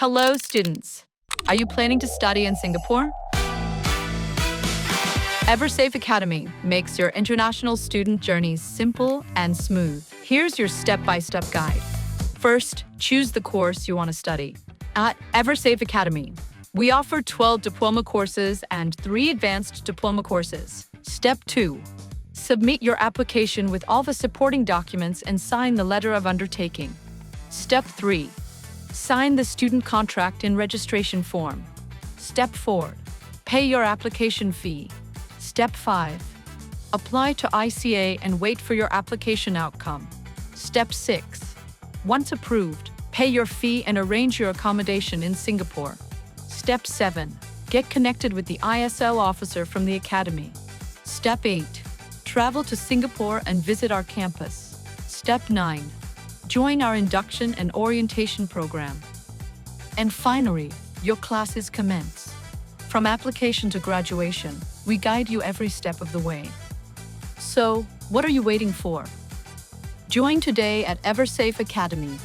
Hello, students. Are you planning to study in Singapore? Eversafe Academy makes your international student journeys simple and smooth. Here's your step-by-step guide. First, choose the course you want to study. At Eversafe Academy, we offer 12 diploma courses and 3 advanced diploma courses. Step 2. Submit your application with all the supporting documents and sign the letter of undertaking. Step 3. Sign the student contract and registration form. Step 4. Pay your application fee. Step 5. Apply to ICA and wait for your application outcome. Step 6. Once approved, pay your fee and arrange your accommodation in Singapore. Step 7. Get connected with the ISL officer from the academy. Step 8. Travel to Singapore and visit our campus. Step 9. Join our induction and orientation program. And finally, your classes commence. From application to graduation, we guide you every step of the way. So, what are you waiting for? Join today at Eversafe Academy.